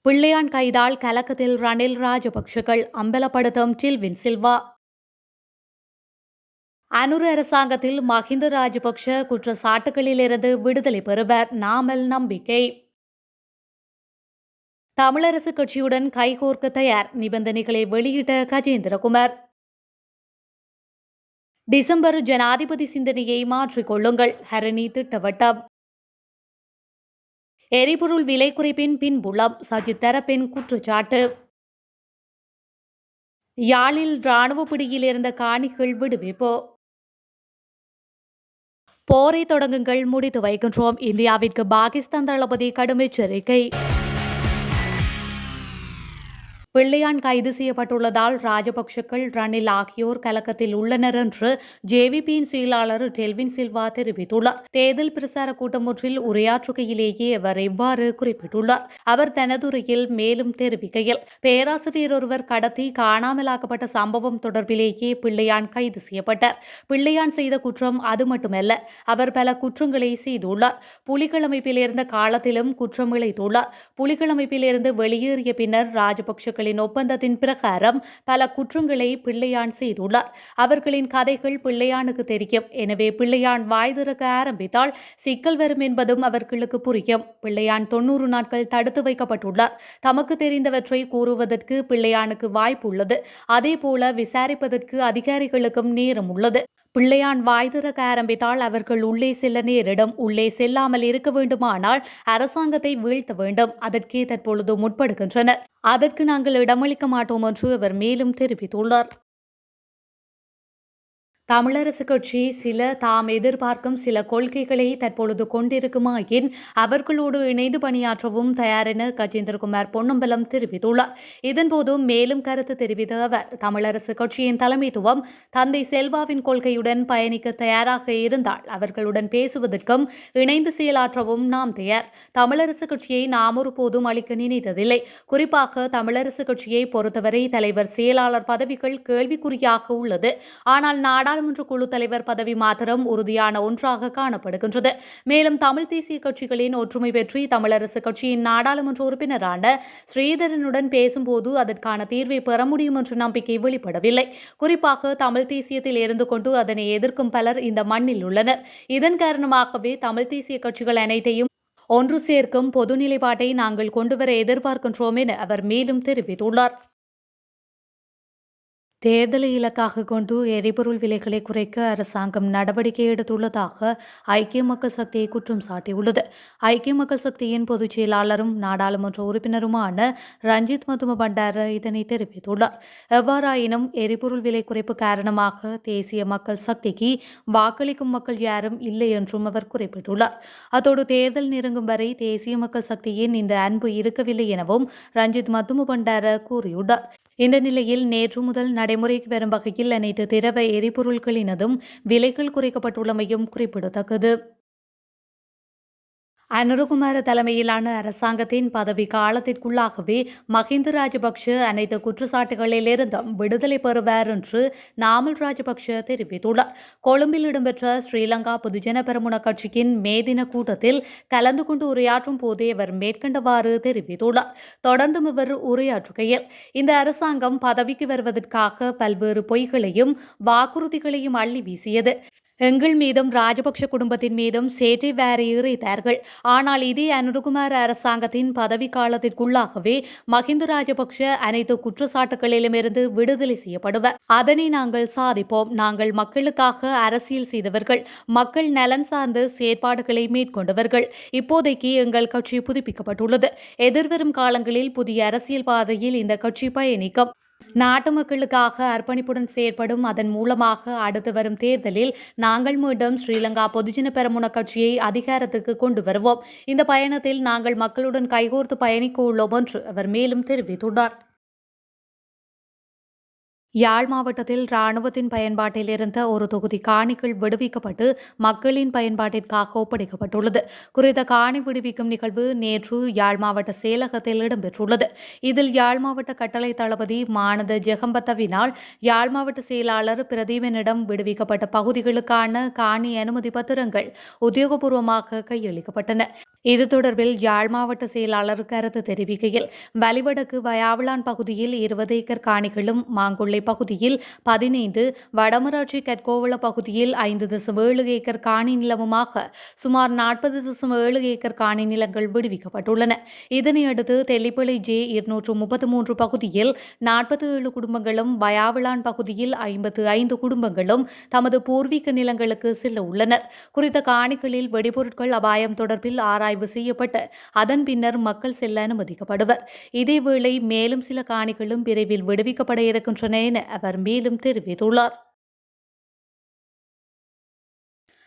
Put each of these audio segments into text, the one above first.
பிள்ளையான் கைதால் கலக்கத்தில் ரணில் ராஜபக்ஷகள் அம்பலப்படுத்தும் டில்வின் சில்வா. அனுர அரசாங்கத்தில் மஹிந்த ராஜபக்ஷ குற்றச்சாட்டுகளிலிருந்து விடுதலை பெறுவர் நாமல் நம்பிக்கை. தமிழரசு கட்சியுடன் கைகோர்க்க தயார் நிபந்தனைகளை வெளியிட்ட கஜேந்திரகுமார். டிசம்பர் ஜனாதிபதி சிந்தனையை மாற்றிக்கொள்ளுங்கள் ஹரணி திட்டவட்டம். எரிபொருள் விலை குறைப்பின் பின்புலம் சஜித் தரப்பின் குற்றச்சாட்டு. யாழில் ராணுவ பிடியில் இருந்த காணிகள் விடுவிப்பு. போரை தொடங்குங்கள் முடித்து வைக்கின்றோம் இந்தியாவிற்கு பாகிஸ்தான் தளபதி கடும் எச்சரிக்கை. பிள்ளையான் கைது செய்யப்பட்டுள்ளதால் ராஜபக்ஷக்கள் ரணில் ஆகியோர் கலக்கத்தில் உள்ளனர் என்று ஜேவிபியின் செயலாளர் டெல்வின் சில்வா தெரிவித்துள்ளார். தேர்தல் பிரசார கூட்டம் ஒன்றில் உரையாற்றுகையிலேயே அவர் இவ்வாறு குறிப்பிட்டுள்ளார். அவர் தனது உரையில் மேலும் தெரிவிக்கையில், பேராசிரியர் ஒருவர் கடத்தி காணாமலாக்கப்பட்ட சம்பவம் தொடர்பிலேயே பிள்ளையான் கைது செய்யப்பட்டார். பிள்ளையான் செய்த குற்றம் அது மட்டுமல்ல, அவர் பல குற்றங்களை செய்துள்ளார். புலிகள் அமைப்பில் இருந்த காலத்திலும் குற்றம் இழைத்துள்ளார். புலிகள் அமைப்பிலிருந்து வெளியேறிய பின்னர் ராஜபக்ஷ ஒப்பந்தத்தின் பிரகாரம் பல குற்றங்களை பிள்ளையான் செய்துள்ளார். அவர்களின் கதைகள் பிள்ளையானுக்கு தெரியும். எனவே பிள்ளையான் வாய் திறக்க ஆரம்பித்தால் சிக்கல் வரும் என்பதும் அவர்களுக்கு புரியும். பிள்ளையான் 90 நாட்கள் தடுத்து வைக்கப்பட்டுள்ளார். தமக்கு தெரிந்தவற்றை கூறுவதற்கு பிள்ளையானுக்கு வாய்ப்பு உள்ளது. அதேபோல விசாரிப்பதற்கு அதிகாரிகளுக்கும் நேரம் உள்ளது. பிள்ளையான் வாய் திறக்க ஆரம்பித்தால் அவர்கள் உள்ளே செல்ல நேரிடும். உள்ளே செல்லாமல் இருக்க வேண்டுமானால் அரசாங்கத்தை வீழ்த்த வேண்டும். அதற்கே தற்பொழுது முற்படுகின்றனர். அதற்கு நாங்கள் இடமளிக்க மாட்டோம் என்று அவர் மேலும் தெரிவித்துள்ளார். தமிழரசு கட்சி தாம் எதிர்பார்க்கும் சில கொள்கைகளை தற்பொழுது கொண்டிருக்குமாயின் அவர்களோடு இணைந்து பணியாற்றவும் தயார் என கஜேந்திரகுமார் பொன்னம்பலம் தெரிவித்துள்ளார். இதன்போது மேலும் கருத்து தெரிவித்த அவர், தமிழரசு கட்சியின் தலைமைத்துவம் தந்தை செல்வாவின் கொள்கையுடன் பயணிக்க தயாராக இருந்தால் அவர்களுடன் பேசுவதற்கும் இணைந்து செயலாற்றவும் நாம் தயார். தமிழரசு கட்சியை நாம் ஒருபோதும் அளிக்க நினைத்ததில்லை. குறிப்பாக தமிழரசு கட்சியை பொறுத்தவரை தலைவர் செயலாளர் பதவிகள் கேள்விக்குறியாக உள்ளது. ஆனால் நாடாளுமன்ற குழு தலைவர் பதவி மாத்திரம் உறுதியான ஒன்றாக காணப்படுகின்றது. மேலும் தமிழ் தேசிய கட்சிகளின் ஒற்றுமை பற்றி தமிழரசு கட்சியின் நாடாளுமன்ற உறுப்பினரான ஸ்ரீதரனுடன் பேசும்போது அதற்கான தீர்வை பெற முடியும் என்ற நம்பிக்கை வெளிப்படவில்லை. குறிப்பாக தமிழ் தேசியத்தில் இருந்து கொண்டு அதனை எதிர்க்கும் பலர் இந்த மண்ணில் உள்ளனர். இதன் காரணமாகவே தமிழ் தேசிய கட்சிகள் அனைத்தையும் ஒன்று சேர்க்கும் பொது நிலைப்பாட்டை நாங்கள் கொண்டுவர எதிர்பார்க்கின்றோம் என அவர் மேலும் தெரிவித்துள்ளார். தேர்தலை இலக்காக கொண்டு எரிபொருள் விலைகளை குறைக்க அரசாங்கம் நடவடிக்கை எடுத்துள்ளதாக ஐக்கிய மக்கள் சக்தி குற்றம் சாட்டியுள்ளது. ஐக்கிய மக்கள் சக்தியின் பொதுச் செயலாளரும் நாடாளுமன்ற உறுப்பினருமான ரஞ்சித் மதும பண்டார இதனை தெரிவித்துள்ளார். எவ்வாறாயினும் எரிபொருள் விலை குறைப்பு காரணமாக தேசிய மக்கள் சக்திக்கு வாக்களிக்கும் மக்கள் யாரும் இல்லை என்றும் அவர் குறிப்பிட்டுள்ளார். அத்தோடு தேர்தல் நெருங்கும் வரை தேசிய மக்கள் சக்தியின் இந்த அன்பு இருக்கவில்லை எனவும் ரஞ்சித் மதும பண்டார கூறியுள்ளார். இந்த நிலையில் நேற்று முதல் நடைமுறைக்கு வரும் வகையில் அனைத்து திரவ எரிபொருட்களினதும் விலைகள் குறைக்கப்பட்டுள்ளமையும் குறிப்பிடத்தக்கது. அனுரகுமார தலைமையிலான அரசாங்கத்தின் பதவி காலத்திற்குள்ளாகவே மஹிந்த ராஜபக்ஷ அனைத்து குற்றச்சாட்டுகளிலிருந்தும் விடுதலை பெறுவார் என்று நாமல் ராஜபக்ஷ தெரிவித்துள்ளார். கொழும்பில் இடம்பெற்ற ஸ்ரீலங்கா பொதுஜன பெரமுன கட்சியின் மே தின கூட்டத்தில் கலந்து கொண்டு உரையாற்றும் போதே அவர் மேற்கண்டவாறு தெரிவித்துள்ளார். தொடர்ந்தும் இவர் உரையாற்றுகையில், இந்த அரசாங்கம் பதவிக்கு வருவதற்காக பல்வேறு பொய்களையும் வாக்குறுதிகளையும் அள்ளி வீசியது. எங்கள் மீதும் ராஜபக்ஷ குடும்பத்தின் மீதும் சேற்றை வாரி இறைத்தார்கள். ஆனால் இதே அனுரகுமார அரசாங்கத்தின் பதவி காலத்திற்குள்ளாகவே மஹிந்த ராஜபக்ஷ அனைத்து குற்றச்சாட்டுகளிலுமிருந்து விடுதலை செய்யப்படுவர். அதனை நாங்கள் சாதிப்போம். நாங்கள் மக்களுக்காக அரசியல் செய்தவர்கள், மக்கள் நலன் சார்ந்த செயற்பாடுகளை மேற்கொண்டவர்கள். இப்போதைக்கு எங்கள் கட்சி புதுப்பிக்கப்பட்டுள்ளது. எதிர்வரும் காலங்களில் புதிய அரசியல் பாதையில் இந்த கட்சி பயணிக்கும். நாட்டு மக்களுக்காக அர்ப்பணிப்புடன் செயற்படும். அதன் மூலமாக அடுத்து வரும் தேர்தலில் நாங்கள் மீண்டும் ஸ்ரீலங்கா பொதுஜன பெரமுன கட்சியை அதிகாரத்துக்கு கொண்டு வருவோம். இந்த பயணத்தில் நாங்கள் மக்களுடன் கைகோர்த்து பயணிக்க உள்ளோம் என்று அவர் மேலும் தெரிவித்துள்ளார். யாழ் மாவட்டத்தில் இராணுவத்தின் பயன்பாட்டில் இருந்த ஒரு தொகுதி காணிகள் விடுவிக்கப்பட்டு மக்களின் பயன்பாட்டிற்காக ஒப்படைக்கப்பட்டுள்ளது. குறித்த காணி விடுவிக்கும் நிகழ்வு நேற்று யாழ் மாவட்ட செயலகத்தில் இடம்பெற்றுள்ளது. இதில் யாழ் மாவட்ட கட்டளை தளபதி மானத ஜெகம்பத்தவினால் யாழ் மாவட்ட செயலாளர் பிரதீபனிடம் விடுவிக்கப்பட்ட பகுதிகளுக்கான காணி அனுமதி பத்திரங்கள் உத்தியோகபூர்வமாக கையளிக்கப்பட்டன. இது தொடர்பில் யாழ் மாவட்ட செயலாளர் கருத்து தெரிவிக்கையில், வலிவடக்கு வயாவிளான் பகுதியில் 20 ஏக்கர் காணிகளும், மாங்குள்ளை பகுதியில் 15, வடமராட்சி கற்கோவள பகுதியில் 5.7 ஏக்கர் காணி நிலமுமாக சுமார் 40.7 ஏக்கர் காணி நிலங்கள் விடுவிக்கப்பட்டுள்ளன. இதனையடுத்து தெல்லிப்பளை ஜே 233 பகுதியில் 47 குடும்பங்களும், வயாவிளான் பகுதியில் 55 குடும்பங்களும் தமது பூர்வீக நிலங்களுக்கு செல்ல உள்ளனர். குறித்த காணிகளில் வெடிபொருட்கள் அபாயம் தொடர்பில் ஆராய்வு செய்யப்பட்டு அதன் பின்னர் மக்கள் செல்ல அனுமதிக்கப்படுவர். இதேவேளை மேலும் சில காணிகளும் விரைவில் விடுவிக்கப்பட இருக்கின்றன என அவர் மேலும் தெரிவித்துள்ளார்.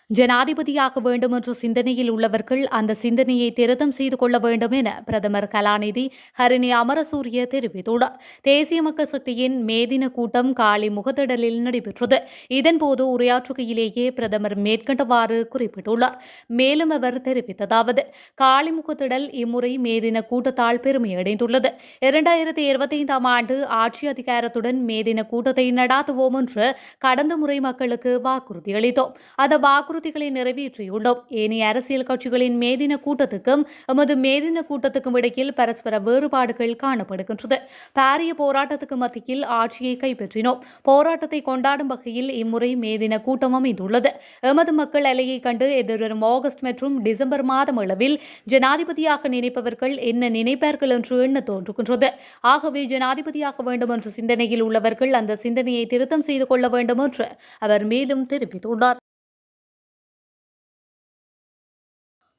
ஜனாதிபதியாக வேண்டும் என்ற சிந்தனையில் உள்ளவர்கள் அந்த சிந்தனையை திருத்தம் செய்து கொள்ள வேண்டும் என பிரதமர் கலாநிதி ஹரிணி அமரசூரிய தெரிவித்துள்ளார். தேசிய மக்கள் சக்தியின் மேதின கூட்டம் காலி முகத்திடலில் நடைபெற்றது. இதன்போது உரையாற்றுகையிலேயே பிரதமர் மேற்கண்டவாறு குறிப்பிட்டுள்ளார். மேலும் அவர் தெரிவித்ததாவது, காலி முகத்திடல் இம்முறை மேதின கூட்டத்தால் பெருமையடைந்துள்ளது. 2025 ஆண்டு ஆட்சி அதிகாரத்துடன் மேதின கூட்டத்தை நடாத்துவோம் என்று கடந்த முறை மக்களுக்கு வாக்குறுதியளித்தோம். அந்த வாக்குறுதிகளை நிறைவேற்றியுள்ளோம். ஏனைய அரசியல் கட்சிகளின் மேதின கூட்டத்துக்கும் எமது மேதின கூட்டத்துக்கும் இடையில் பரஸ்பர வேறுபாடுகள் காணப்படுகின்றது. பாரிய போராட்டத்துக்கு மத்தியில் ஆட்சியை கைப்பற்றினோம். போராட்டத்தை கொண்டாடும் வகையில் இம்முறை மேதின கூட்டம் அமைந்துள்ளது. எமது மக்கள் அலையை கண்டு எதிர்வரும் ஆகஸ்ட் மற்றும் டிசம்பர் மாதம் அளவில் ஜனாதிபதியாக நினைப்பவர்கள் என்ன நினைப்பார்கள் என்று எண்ண தோன்றுகின்றது. ஆகவே ஜனாதிபதியாக வேண்டும் என்ற சிந்தனையில் உள்ளவர்கள் அந்த சிந்தனையை திருத்தம் செய்து கொள்ள வேண்டும் என்று அவர் மேலும் தெரிவித்துள்ளார்.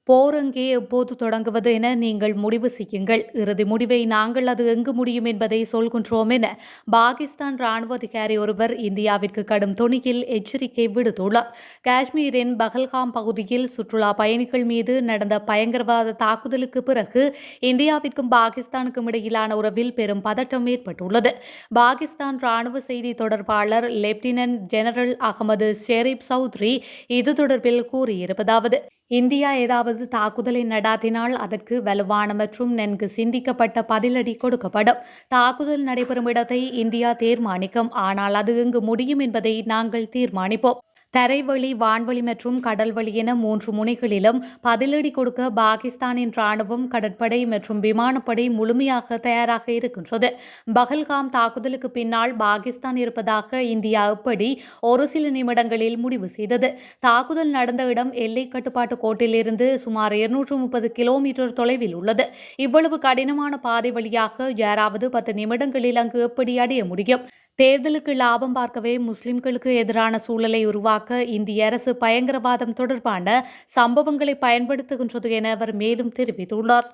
போர் எங்கே எப்போது தொடங்குவது என நீங்கள் முடிவு செய்யுங்கள். இறுதி முடிவை நாங்கள் அது எங்கு முடியும் என்பதை சொல்கின்றோம் என பாகிஸ்தான் ராணுவ அதிகாரி ஒருவர் இந்தியாவிற்கு கடும் தொனியில் எச்சரிக்கை விடுத்துள்ளார். காஷ்மீரின் பஹல்காம் பகுதியில் சுற்றுலா பயணிகள் மீது நடந்த பயங்கரவாத தாக்குதலுக்கு பிறகு இந்தியாவிற்கும் பாகிஸ்தானுக்கும் இடையிலான உறவில் பெரும் பதட்டம் ஏற்பட்டுள்ளது. பாகிஸ்தான் ராணுவ செய்தி தொடர்பாளர் லெப்டினன்ட் ஜெனரல் அகமது ஷெரீப் சௌத்ரி இது தொடர்பில் கூறியிருப்பதாவது, இந்தியா ஏதாவது தாக்குதலை நடாத்தினால் அதற்கு வலுவான மற்றும் நன்கு சிந்திக்கப்பட்ட பதிலடி கொடுக்கப்படும். தாக்குதல் நடைபெறும் இடத்தை இந்தியா தீர்மானிக்கும். ஆனால் அது எங்கு முடியும் என்பதை நாங்கள் தீர்மானிப்போம். தரைவழி, வான்வழி மற்றும் கடல்வழி என 3 முனைகளிலும் பதிலடி கொடுக்க பாகிஸ்தானின் ராணுவம், கடற்படை மற்றும் விமானப்படை முழுமையாக தயாராக இருக்கின்றது. பஹல்காம் தாக்குதலுக்கு பின்னால் பாகிஸ்தான் இருப்பதாக இந்தியா எப்படி ஒரு சில நிமிடங்களில் முடிவு செய்தது? தாக்குதல் நடந்த இடம் எல்லை கட்டுப்பாட்டு கோட்டிலிருந்து சுமார் 230 கிலோமீட்டர் தொலைவில் உள்ளது. இவ்வளவு கடினமான பாதை வழியாக யாராவது 10 நிமிடங்களில் அங்கு எப்படி அடைய முடியும்? தேர்தலுக்கு லாபம் பார்க்கவே முஸ்லிம்களுக்கு எதிரான சூழலை உருவாக்க இந்திய அரசு பயங்கரவாதம் தொடர்பான சம்பவங்களை பயன்படுத்துகின்றது என அவர் மேலும் தெரிவித்துள்ளார்.